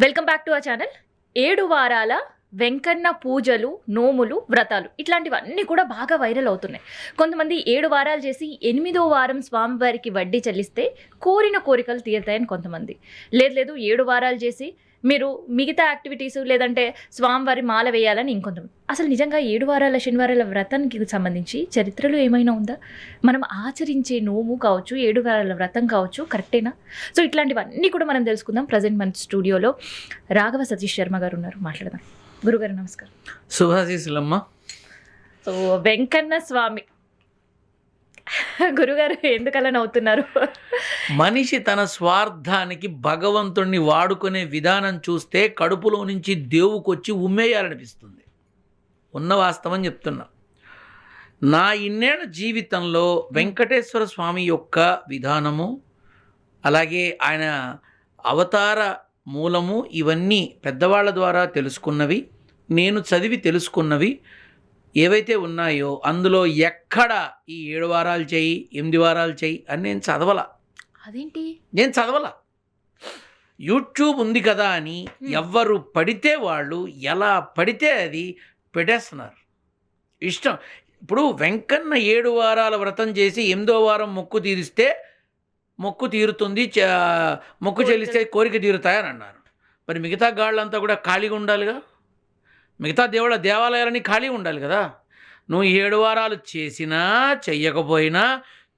Welcome back to our channel. 7 వారాల వెంకన్న పూజలు, నోములు, వ్రతాలు ఇట్లాంటివన్నీ కూడా బాగా వైరల్ అవుతున్నాయి. కొంతమంది 7 వారాలు చేసి 8వ వారం స్వామివారికి వడ్డీ చెల్లిస్తే కోరిన కోరికలు తీరుతాయని కొంతమంది. లేదు 7 వారాలు చేసి మీరు మిగతా యాక్టివిటీస్ లేదంటే స్వామివారి మాల వేయాలని ఇంకొంతమంది. అసలు నిజంగా 7 వారాల శనివారాల వ్రతానికి సంబంధించి చరిత్రలో ఏమైనా ఉందా? మనం ఆచరించే నోము కావచ్చు, 7 వారాల వ్రతం కావచ్చు, కరెక్టేనా? సో ఇట్లాంటివన్నీ కూడా మనం తెలుసుకుందాం. ప్రజెంట్ మన స్టూడియోలో రాఘవ సతీష్ శర్మ గారు ఉన్నారు, మాట్లాడదాం. గురుగారు నమస్కారం. శుభాశీస్సులమ్మ. సో వెంకన్న స్వామి గురుగారు ఎందుకలా నవ్వుతున్నారు? మనిషి తన స్వార్థానికి భగవంతుణ్ణి వాడుకునే విధానం చూస్తే కడుపులో నుంచి దేవుకొచ్చి ఉమ్మేయాలనిపిస్తుంది. ఉన్న వాస్తవం చెప్తున్నా. నా ఇన్నేళ్ల జీవితంలో వెంకటేశ్వర స్వామి యొక్క విధానము, అలాగే ఆయన అవతార మూలము, ఇవన్నీ పెద్దవాళ్ళ ద్వారా తెలుసుకున్నవి, నేను చదివి తెలుసుకున్నవి ఏవైతే ఉన్నాయో అందులో ఎక్కడ ఈ 7 వారాలు చేయి, 8 వారాలు చేయి అని నేను చదవలా. అదేంటి? నేను చదవలా. యూట్యూబ్ ఉంది కదా అని ఎవ్వరు పడితే వాళ్ళు ఎలా పడితే అది పెట్టేస్తున్నారు. ఇష్టం. ఇప్పుడు వెంకన్న 7 వారాల వ్రతం చేసి 8వ వారం మొక్కు తీరిస్తే మొక్కు తీరుతుంది, మొక్కు చెల్లిస్తే కోరిక తీరుతాయని అన్నారు. మరి మిగతా గాళ్ళంతా కూడా ఖాళీగా ఉండాలిగా. మిగతా దేవాలయాలని ఖాళీ ఉండాలి కదా. నువ్వు 7 వారాలు చేసినా చెయ్యకపోయినా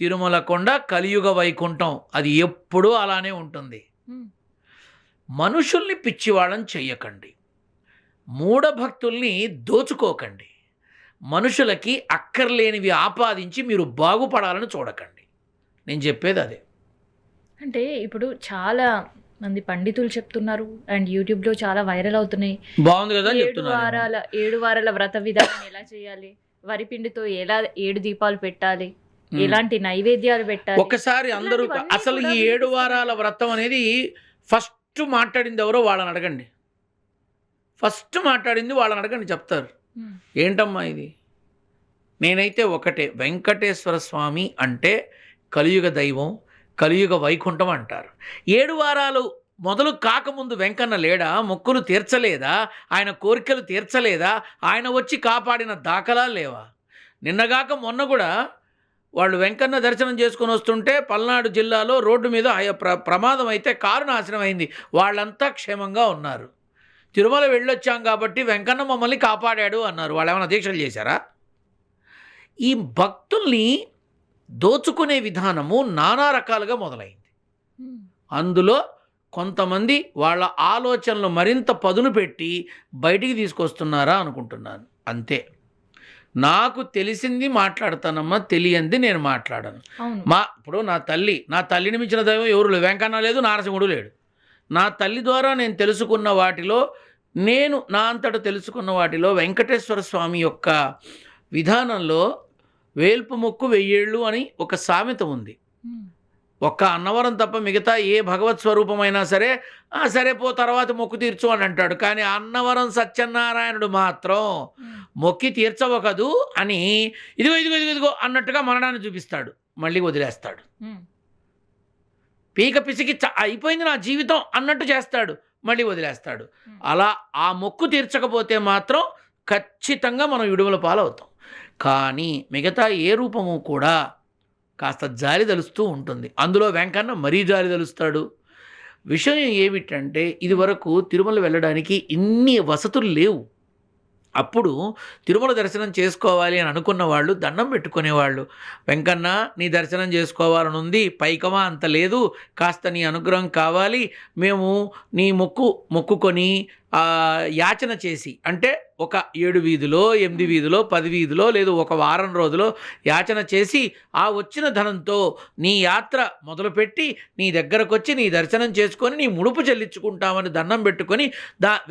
తిరుమల కొండ కలియుగ వైకుంఠం అది ఎప్పుడూ అలానే ఉంటుంది. మనుషుల్ని పిచ్చివాళ్ళని చెయ్యకండి, మూఢభక్తుల్ని దోచుకోకండి, మనుషులకి అక్కర్లేనివి ఆపాదించి మీరు బాగుపడాలని చూడకండి. నేను చెప్పేది అదే. అంటే ఇప్పుడు చాలా మంది పండితులు చెప్తున్నారు అండ్ యూట్యూబ్లో చాలా వైరల్ అవుతున్నాయి. బాగుంది కదా. 7 వారాల వ్రత విధానం ఎలా చేయాలి, వరిపిండితో ఎలా 7 దీపాలు పెట్టాలి, ఎలాంటి నైవేద్యాలు పెట్టాలి. ఒకసారి అందరూ అసలు ఈ 7 వారాల వ్రతం అనేది ఫస్ట్ మాట్లాడింది ఎవరో వాళ్ళని అడగండి. చెప్తారు. ఏంటమ్మా ఇది? నేనైతే ఒకటే, వెంకటేశ్వర స్వామి అంటే కలియుగ దైవం, కలియుగ వైకుంఠం అంటారు. 7 వారాలు మొదలు కాకముందు వెంకన్న లేడా? మొక్కులు తీర్చలేదా? ఆయన కోరికలు తీర్చలేదా? ఆయన వచ్చి కాపాడిన దాఖలాలు లేవా? నిన్నగాక మొన్న కూడా వాళ్ళు వెంకన్న దర్శనం చేసుకొని వస్తుంటే పల్నాడు జిల్లాలో రోడ్డు మీద ప్రమాదం అయితే కారు నాశనం అయింది. వాళ్ళంతా క్షేమంగా ఉన్నారు. తిరుమల వెళ్ళొచ్చాం కాబట్టి వెంకన్న మమ్మల్ని కాపాడాడు అన్నారు. వాళ్ళు ఏమైనా దీక్షలు చేశారా? ఈ భక్తుల్ని దోచుకునే విధానము నానా రకాలుగా మొదలైంది. అందులో కొంతమంది వాళ్ళ ఆలోచనలు మరింత పదును పెట్టి బయటికి తీసుకొస్తున్నారా అనుకుంటున్నాను. అంతే. నాకు తెలిసింది మాట్లాడతానమ్మా, తెలియంది నేను మాట్లాడను. ఇప్పుడు నా తల్లిని మించిన దైవం ఎవరు లేరు. వెంకన్న లేదు, నారసింహుడు లేడు. నా తల్లి ద్వారా నేను తెలుసుకున్న వాటిలో, నేను నా అంతటా తెలుసుకున్న వాటిలో వెంకటేశ్వర స్వామి యొక్క విధానంలో వేల్పు మొక్కు 1000 ఏళ్ళు అని ఒక సామెత ఉంది. ఒక్క అన్నవరం తప్ప మిగతా ఏ భగవత్ స్వరూపమైనా సరే సరే పో తర్వాత మొక్కు తీర్చు అని అంటాడు. కానీ అన్నవరం సత్యనారాయణుడు మాత్రం మొక్కి తీర్చవకదు అని ఇదిగో అన్నట్టుగా మరణాన్ని చూపిస్తాడు, మళ్ళీ వదిలేస్తాడు. పీక పిసికి అయిపోయింది నా జీవితం అన్నట్టు చేస్తాడు, మళ్ళీ వదిలేస్తాడు. అలా ఆ మొక్కు తీర్చకపోతే మాత్రం ఖచ్చితంగా మనం విడుదల పాలవుతాం. కానీ మిగతా ఏ రూపము కూడా కాస్త జాలి తలుస్తూ ఉంటుంది. అందులో వెంకన్న మరీ జాలి తలుస్తాడు. విషయం ఏమిటంటే, ఇదివరకు తిరుమల వెళ్ళడానికి ఇన్ని వసతులు లేవు. అప్పుడు తిరుమల దర్శనం చేసుకోవాలి అని అనుకున్న వాళ్ళు దండం పెట్టుకునేవాళ్ళు. వెంకన్న నీ దర్శనం చేసుకోవాలని ఉంది, పైకమా అంత లేదు, కాస్త నీ అనుగ్రహం కావాలి, మేము నీ మొక్కుకొని యాచన చేసి, అంటే ఒక 7 వీధులో 8 వీధులో 10 వీధులో లేదు ఒక వారం రోజులో యాచన చేసి ఆ వచ్చిన ధనంతో నీ యాత్ర మొదలుపెట్టి నీ దగ్గరకు వచ్చి నీ దర్శనం చేసుకొని నీ ముడుపు చెల్లించుకుంటామని దండం పెట్టుకొని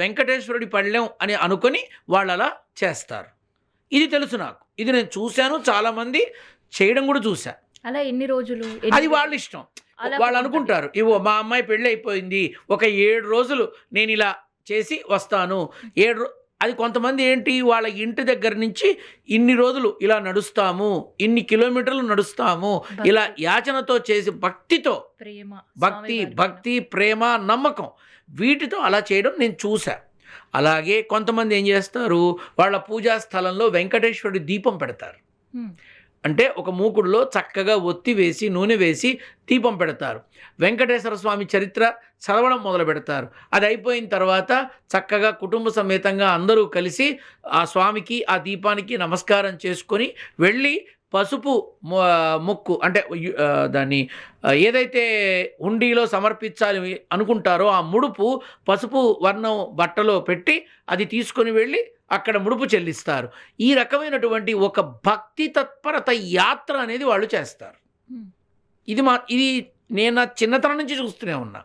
వెంకటేశ్వరుడి పళ్ళెం అని అనుకొని వాళ్ళు అలా చేస్తారు. ఇది తెలుసు నాకు, ఇది నేను చూశాను, చాలామంది చేయడం కూడా చూశా. అలా ఎన్ని రోజులు? అది వాళ్ళ ఇష్టం. వాళ్ళు అనుకుంటారు, ఇవో మా అమ్మాయి పెళ్ళి అయిపోయింది, ఒక 7 రోజులు నేను ఇలా చేసి వస్తాను, అది కొంతమంది ఏంటి వాళ్ళ ఇంటి దగ్గర నుంచి ఇన్ని రోజులు ఇలా నడుస్తాము, ఇన్ని కిలోమీటర్లు నడుస్తాము, ఇలా యాచనతో చేసి భక్తితో, ప్రేమ, భక్తి ప్రేమ నమ్మకం వీటితో అలా చేయడం నేను చూసా. అలాగే కొంతమంది ఏం చేస్తారు, వాళ్ళ పూజా స్థలంలో వెంకటేశ్వరుడి దీపం పెడతారు. అంటే ఒక మూకుడులో చక్కగా ఒత్తి వేసి నూనె వేసి దీపం పెడతారు. వెంకటేశ్వర స్వామి చరిత్ర చదవడం మొదలు పెడతారు. అది అయిపోయిన తర్వాత చక్కగా కుటుంబ సమేతంగా అందరూ కలిసి ఆ స్వామికి ఆ దీపానికి నమస్కారం చేసుకొని వెళ్ళి పసుపు మొక్కు అంటే దాన్ని ఏదైతే హుండీలో సమర్పించాలి అనుకుంటారో ఆ ముడుపు పసుపు వర్ణం బట్టలో పెట్టి అది తీసుకొని వెళ్ళి అక్కడ ముడుపు చెల్లిస్తారు. ఈ రకమైనటువంటి ఒక భక్తి తత్పరత యాత్ర అనేది వాళ్ళు చేస్తారు. ఇది నేను నా చిన్నతనం నుంచి చూస్తూనే ఉన్నా.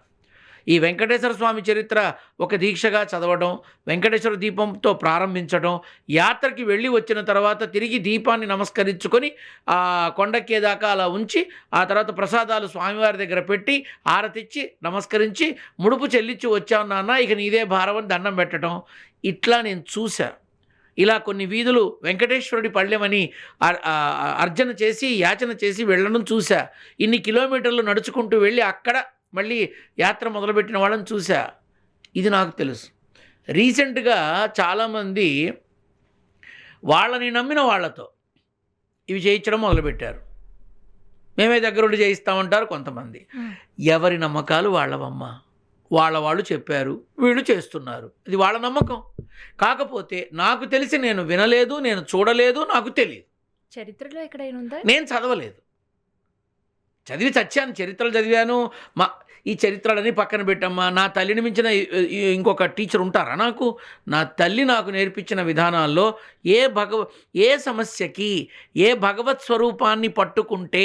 ఈ వెంకటేశ్వర స్వామి చరిత్ర ఒక దీక్షగా చదవడం, వెంకటేశ్వర దీపంతో ప్రారంభించడం, యాత్రకి వెళ్ళి వచ్చిన తర్వాత తిరిగి దీపాన్ని నమస్కరించుకొని ఆ కొండెక్కేదాకా అలా ఉంచి ఆ తర్వాత ప్రసాదాలు స్వామివారి దగ్గర పెట్టి ఆరతిచ్చి నమస్కరించి ముడుపు చెల్లించి వచ్చావు నాన్న, ఇక నీదే భారం అని దండం పెట్టడం, ఇట్లా నేను చూశా. ఇలా కొన్ని వీధులు వెంకటేశ్వరుడి పళ్ళెమని అర్చన చేసి యాచన చేసి వెళ్ళడం చూశా. ఇన్ని కిలోమీటర్లు నడుచుకుంటూ వెళ్ళి అక్కడ మళ్ళీ యాత్ర మొదలుపెట్టిన వాళ్ళని చూశా. ఇది నాకు తెలుసు. రీసెంట్గా చాలామంది వాళ్ళని నమ్మిన వాళ్ళతో ఇవి చేయించడం మొదలుపెట్టారు. మేమే దగ్గరుండి చేయిస్తామంటారు కొంతమంది. ఎవరి నమ్మకాలు వాళ్ళవమ్మ. వాళ్ళు చెప్పారు, వీళ్ళు చేస్తున్నారు, ఇది వాళ్ళ నమ్మకం. కాకపోతే నాకు తెలిసి నేను వినలేదు, నేను చూడలేదు, నాకు తెలియదు. చరిత్రలో ఎక్కడైనా ఉందా? నేను చదవలేదు. చదివి చచ్చాను, చరిత్రలు చదివాను. ఈ చరిత్రలని పక్కన పెట్టమ్మా. నా తల్లిని మించిన ఇంకొక టీచర్ ఉంటారా నాకు? నా తల్లి నాకు నేర్పించిన విధానాల్లో ఏ సమస్యకి ఏ భగవత్ స్వరూపాన్ని పట్టుకుంటే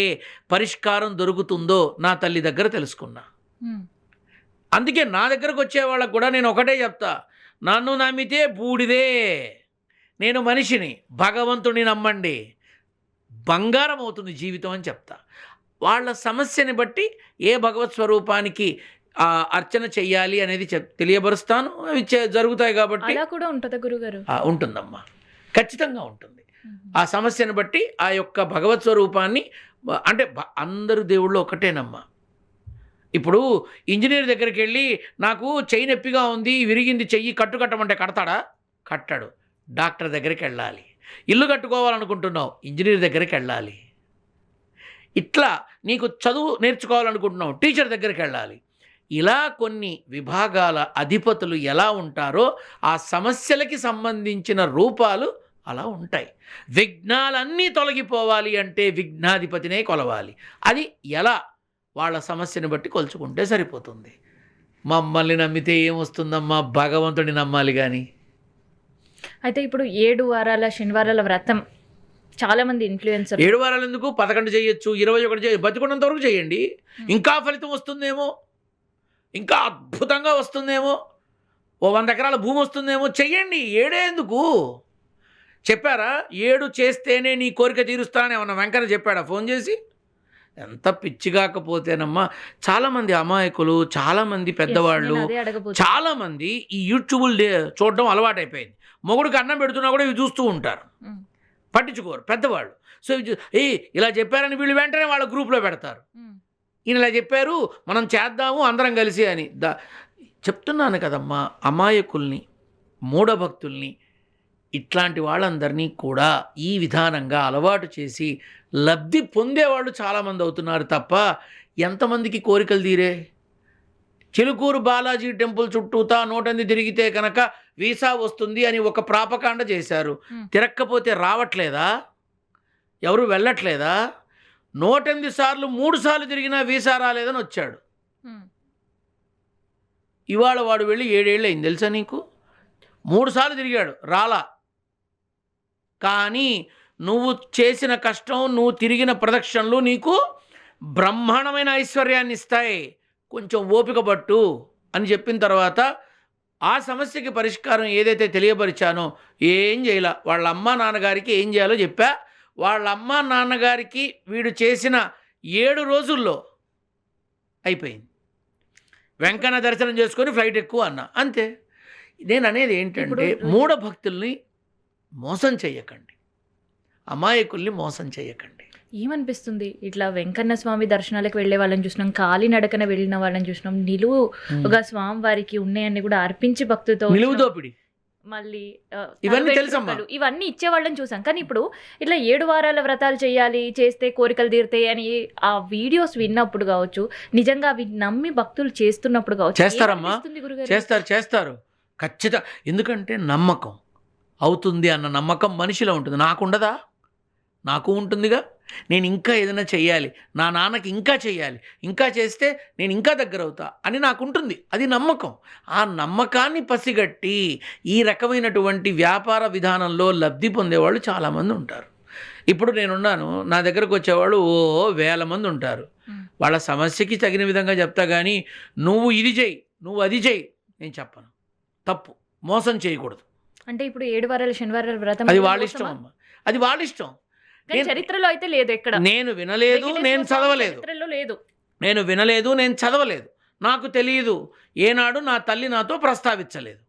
పరిష్కారం దొరుకుతుందో నా తల్లి దగ్గర తెలుసుకున్నా. అందుకే నా దగ్గరకు వచ్చే వాళ్ళకు కూడా నేను ఒకటే చెప్తా, నన్ను నమ్మితే బూడిదే, నేను మనిషిని, భగవంతుని నమ్మండి, బంగారం అవుతుంది జీవితం అని చెప్తా. వాళ్ళ సమస్యని బట్టి ఏ భగవత్ స్వరూపానికి అర్చన చెయ్యాలి అనేది తెలియబరుస్తాను. అవి జరుగుతాయి కాబట్టి. అలా కూడా ఉంటుందా గురుగారు? ఉంటుందమ్మా, ఖచ్చితంగా ఉంటుంది. ఆ సమస్యను బట్టి ఆ యొక్క భగవత్ స్వరూపాన్ని అంటే అందరు దేవుళ్ళు ఒకటేనమ్మా. ఇప్పుడు ఇంజనీర్ దగ్గరికి వెళ్ళి నాకు చెయ్యి నొప్పిగా ఉంది, విరిగింది చెయ్యి, కట్టమంటే కడతాడా? కట్టడు. డాక్టర్ దగ్గరికి వెళ్ళాలి. ఇల్లు కట్టుకోవాలనుకుంటున్నావు, ఇంజనీర్ దగ్గరికి వెళ్ళాలి. ఇట్లా నీకు చదువు నేర్చుకోవాలనుకుంటున్నావు, టీచర్ దగ్గరికి వెళ్ళాలి. ఇలా కొన్ని విభాగాల అధిపతులు ఎలా ఉంటారో ఆ సమస్యలకి సంబంధించిన రూపాలు అలా ఉంటాయి. విఘ్నాలన్నీ తొలగిపోవాలి అంటే విఘ్నాధిపతినే కొలవాలి. అది ఎలా? వాళ్ళ సమస్యను బట్టి కొలుచుకుంటే సరిపోతుంది. మమ్మల్ని నమ్మితే ఏమొస్తుందమ్మా, భగవంతుడిని నమ్మాలి. కానీ అయితే ఇప్పుడు 7 వారాల శనివారాల వ్రతం చాలామంది ఇన్ఫ్లుయెన్సర్ 7 వారాలు ఎందుకు, 11 చేయొచ్చు, 21 చేయొచ్చు, బతికున్నంత వరకు చేయండి. ఇంకా ఫలితం వస్తుందేమో, ఇంకా అద్భుతంగా వస్తుందేమో, ఓ 100 ఎకరాల భూమి వస్తుందేమో. చెయ్యండి. 7 ఎందుకు చెప్పారా? 7 చేస్తేనే నీ కోరిక తీరుస్తానని ఏమన్నా వెంకన్న చెప్పాడా ఫోన్ చేసి? ఎంత పిచ్చి కాకపోతేనమ్మా. చాలామంది అమాయకులు, చాలామంది పెద్దవాళ్ళు, చాలామంది ఈ యూట్యూబులు చూడడం అలవాటైపోయింది. మొగుడికి అన్నం పెడుతున్నా కూడా ఇవి చూస్తూ ఉంటారు, పట్టించుకోరు పెద్దవాళ్ళు. సో ఇలా చెప్పారని వీళ్ళు వెంటనే వాళ్ళ గ్రూప్లో పెడతారు, ఈయన ఇలా చెప్పారు మనం చేద్దాము అందరం కలిసి అని. చెప్తున్నాను కదమ్మా, అమాయకుల్ని, మూఢభక్తుల్ని, ఇట్లాంటి వాళ్ళందరినీ కూడా ఈ విధానంగా అలవాటు చేసి లబ్ధి పొందేవాళ్ళు చాలామంది అవుతున్నారు తప్ప ఎంతమందికి కోరికలు తీరే? చిలుకూరు బాలాజీ టెంపుల్ చుట్టూతా 108 తిరిగితే కనుక వీసా వస్తుంది అని ఒక ప్రాపకాండ చేశారు. తిరక్కపోతే రావట్లేదా? ఎవరు వెళ్ళట్లేదా? 108 సార్లు 3 సార్లు తిరిగినా వీసా రాలేదని వచ్చాడు. ఇవాళ వాడు వెళ్ళి 7 ఏళ్ళు అయింది తెలుసా నీకు? 3 సార్లు తిరిగాడు, రాలా. కానీ నువ్వు చేసిన కష్టం, నువ్వు తిరిగిన ప్రదక్షిణలు నీకు బ్రహ్మాండమైన ఐశ్వర్యాన్ని ఇస్తాయి, కొంచెం ఓపిక పట్టు అని చెప్పిన తర్వాత ఆ సమస్యకి పరిష్కారం ఏదైతే తెలియపరిచానో ఏం చేయాల, వాళ్ళ అమ్మా నాన్నగారికి ఏం చేయాలో చెప్పా. వాళ్ళ అమ్మా నాన్నగారికి వీడు చేసిన 7 రోజుల్లో అయిపోయింది. వెంకన్న దర్శనం చేసుకొని ఫ్లైట్ ఎక్కువ అన్నా, అంతే. నేను అనేది ఏంటంటే ఇప్పుడు- మూఢ భక్తుల్ని మోసం చేయకండి, అమాయకుల్ని మోసం చేయకండి. ఏమనిపిస్తుంది ఇట్లా వెంకన్న స్వామి దర్శనాలకు వెళ్ళే వాళ్ళని చూసినాం, కాలినడకన వెళ్ళిన వాళ్ళని చూసినాం, నిలువుగా స్వామి వారికి ఉన్నాయన్ని కూడా అర్పించి భక్తితో నిలువు దోపిడి మళ్ళీ ఇవన్నీ తల తెలుసమ్మా. వెంట్రుకలు ఇవన్నీ ఇచ్చే వాళ్ళని చూసాం. కానీ ఇప్పుడు ఇట్లా 7 వారాల వ్రతాలు చేయాలి, చేస్తే కోరికలు తీరుతాయి అని ఆ వీడియోస్ విన్నప్పుడు కావచ్చు, నిజంగా అవి నమ్మి భక్తులు చేస్తున్నప్పుడు కావచ్చు, చేస్తారమ్మా. ఏమనిపిస్తుంది గురుగారు? చేస్తారు ఖచ్చితంగా. ఎందుకంటే నమ్మకం అవుతుంది అన్న నమ్మకం మనిషిలో ఉంటుంది. నాకుండదా? నాకు ఉంటుందిగా. నేను ఇంకా ఏదైనా చెయ్యాలి, నా నాన్నకి ఇంకా చెయ్యాలి, ఇంకా చేస్తే నేను ఇంకా దగ్గర అవుతా అని నాకు ఉంటుంది. అది నమ్మకం. ఆ నమ్మకాన్ని పసిగట్టి ఈ రకమైనటువంటి వ్యాపార విధానంలో లబ్ధి పొందేవాళ్ళు చాలామంది ఉంటారు. ఇప్పుడు నేనున్నాను, నా దగ్గరకు వచ్చేవాళ్ళు వేల మంది ఉంటారు. వాళ్ళ సమస్యకి తగిన విధంగా చెప్తా, కానీ నువ్వు ఇది చెయ్యి, నువ్వు అది చెయ్యి నేను చెప్పను. తప్పు, మోసం చేయకూడదు. అంటే ఇప్పుడు 7 వారాల శనివారాల వ్రతం అది కూడా వాళ్ళ మోసమా? ఇష్టం అమ్మ, అది వాళ్ళ ఇష్టం. కానీ చరిత్రలో అయితే లేదు ఎక్కడ. నేను వినలేదు, వెంకటేశ్వర నేను స్వామి చదవలేదు. చరిత్రలో లేదు. నేను వినలేదు, నేను చదవలేదు, నాకు తెలియదు. ఏనాడు నా తల్లి నాతో ప్రస్తావించలేదు.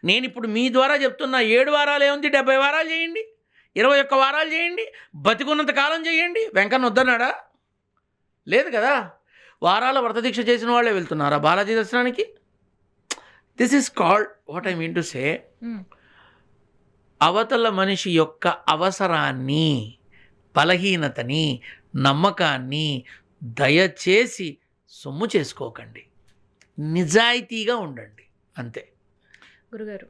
నేను ఇప్పుడు మీ ద్వారా చెప్తున్నా, 7 వారాలు ఏముంది, 70 వారాలు చేయండి, 21 వారాలు చేయండి, బతికున్నంత కాలం చేయండి. వెంకన్న వద్దన్నాడా? లేదు కదా. వారాల వ్రత దీక్ష చేసిన వాళ్ళే వెళ్తున్నారా బాలాజీ దర్శనానికి? This is called what I mean to say, అవతల మనిషి యొక్క అవసరాన్ని, బలహీనతని, నమ్మకాన్ని దయచేసి సొమ్ము చేసుకోకండి. నిజాయితీగా ఉండండి, అంతే. గురుగారు